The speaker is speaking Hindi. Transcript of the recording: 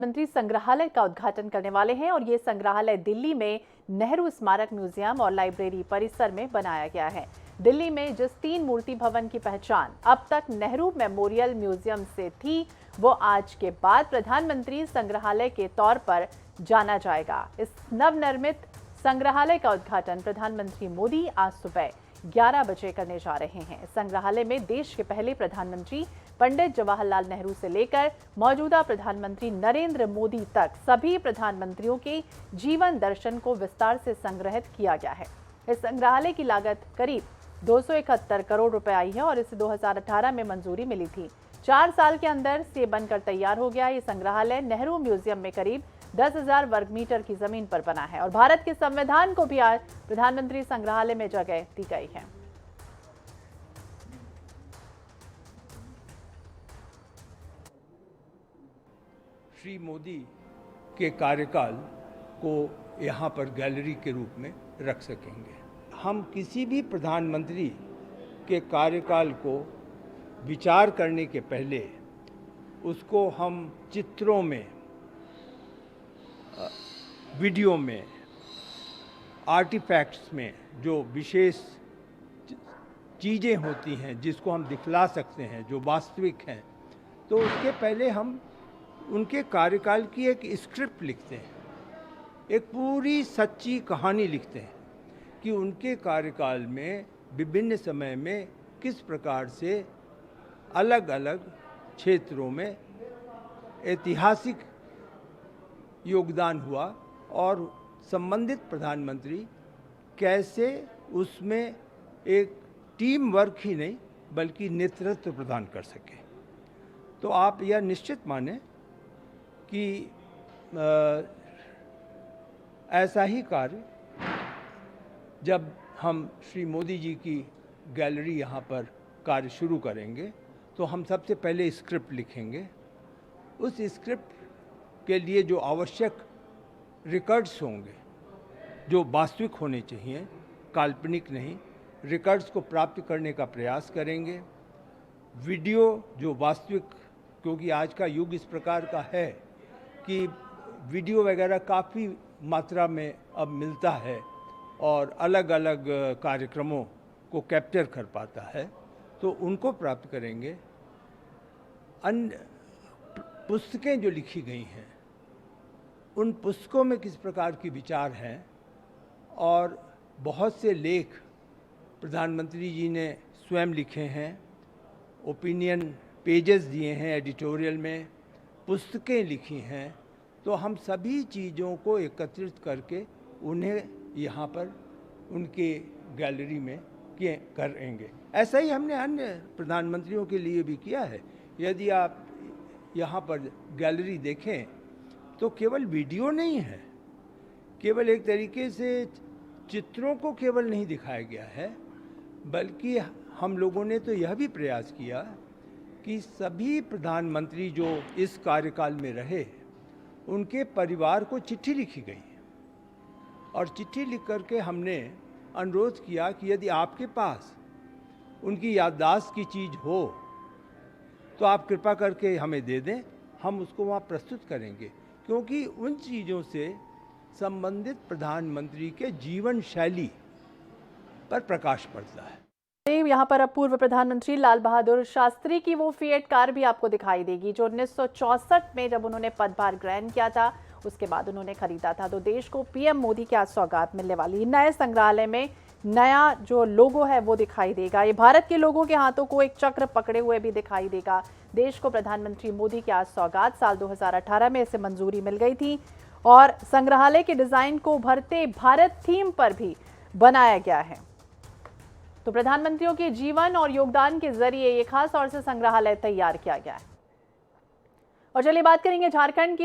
मंत्री संग्रहालय का उद्घाटन करने वाले हैं और ये संग्रहालय दिल्ली में नेहरू स्मारक म्यूजियम और लाइब्रेरी परिसर में बनाया गया है। दिल्ली में जिस 3 मूर्ति भवन की पहचान अब तक नेहरू मेमोरियल म्यूजियम से थी, वो आज के बाद प्रधानमंत्री संग्रहालय के तौर पर जाना जाएगा। इस नवनिर्मित संग्रहालय का उद्घाटन प्रधानमंत्री मोदी आज सुबह 11 बजे करने जा रहे हैं। संग्रहालय में देश के पहले प्रधानमंत्री पंडित जवाहरलाल नेहरू से लेकर मौजूदा प्रधानमंत्री नरेंद्र मोदी तक सभी प्रधानमंत्रियों के जीवन दर्शन को विस्तार से संग्रहित किया गया है। इस संग्रहालय की लागत करीब 271 करोड़ रुपए आई है और इसे 2018 में मंजूरी मिली थी। 4 साल के अंदर से बनकर तैयार हो गया। ये संग्रहालय नेहरू म्यूजियम में करीब 10,000 वर्ग मीटर की जमीन पर बना है और भारत के संविधान को भी आज प्रधानमंत्री संग्रहालय में जगह दी गई है। श्री मोदी के कार्यकाल को यहाँ पर गैलरी के रूप में रख सकेंगे। हम किसी भी प्रधानमंत्री के कार्यकाल को विचार करने के पहले उसको हम चित्रों में, वीडियो में, आर्टिफैक्ट्स में जो विशेष चीज़ें होती हैं जिसको हम दिखला सकते हैं, जो वास्तविक हैं, तो उसके पहले हम उनके कार्यकाल की एक स्क्रिप्ट लिखते हैं, एक पूरी सच्ची कहानी लिखते हैं कि उनके कार्यकाल में विभिन्न समय में किस प्रकार से अलग अलग क्षेत्रों में ऐतिहासिक योगदान हुआ और संबंधित प्रधानमंत्री कैसे उसमें एक टीम वर्क ही नहीं बल्कि नेतृत्व प्रदान कर सके। तो आप यह निश्चित माने कि ऐसा ही कार्य जब हम श्री मोदी जी की गैलरी यहाँ पर कार्य शुरू करेंगे तो हम सबसे पहले स्क्रिप्ट लिखेंगे। उस स्क्रिप्ट के लिए जो आवश्यक रिकॉर्ड्स होंगे, जो वास्तविक होने चाहिए, काल्पनिक नहीं, रिकॉर्ड्स को प्राप्त करने का प्रयास करेंगे। वीडियो जो वास्तविक, क्योंकि आज का युग इस प्रकार का है कि वीडियो वगैरह काफ़ी मात्रा में अब मिलता है और अलग अलग कार्यक्रमों को कैप्चर कर पाता है, तो उनको प्राप्त करेंगे। अन्य पुस्तकें जो लिखी गई हैं, उन पुस्तकों में किस प्रकार की विचार हैं और बहुत से लेख प्रधानमंत्री जी ने स्वयं लिखे हैं, ओपिनियन पेजेस दिए हैं, एडिटोरियल में पुस्तकें लिखी हैं, तो हम सभी चीज़ों को एकत्रित करके उन्हें यहाँ पर उनके गैलरी में करेंगे। ऐसा ही हमने अन्य प्रधानमंत्रियों के लिए भी किया है। यदि आप यहाँ पर गैलरी देखें तो केवल वीडियो नहीं है, केवल एक तरीके से चित्रों को केवल नहीं दिखाया गया है, बल्कि हम लोगों ने तो यह भी प्रयास किया कि सभी प्रधानमंत्री जो इस कार्यकाल में रहे, उनके परिवार को चिट्ठी लिखी गई और चिट्ठी लिख करके हमने अनुरोध किया कि यदि आपके पास उनकी याददाश्त की चीज़ हो तो आप कृपा करके हमें दे दें, हम उसको वहाँ प्रस्तुत करेंगे, क्योंकि उन चीज़ों से संबंधित प्रधानमंत्री के जीवन शैली पर प्रकाश पड़ता है। यहाँ पर अब पूर्व प्रधानमंत्री लाल बहादुर शास्त्री की वो फिएट कार भी आपको दिखाई देगी जो 1964 में जब उन्होंने पदभार ग्रहण किया था, उसके बाद उन्होंने खरीदा था। तो देश को पीएम मोदी की आज सौगात मिलने वाली। नए संग्रहालय में नया जो लोगो है वो दिखाई देगा। ये भारत के लोगों के हाथों को एक चक्र पकड़े हुए भी दिखाई देगा। देश को प्रधानमंत्री मोदी की आज सौगात। साल 2018 में इसे मंजूरी मिल गई थी और संग्रहालय के डिजाइन को उभरते भारत थीम पर भी बनाया गया है। तो प्रधानमंत्रियों के जीवन और योगदान के जरिए ये खास तौर से संग्रहालय तैयार किया गया है। और चलिए बात करेंगे झारखंड की।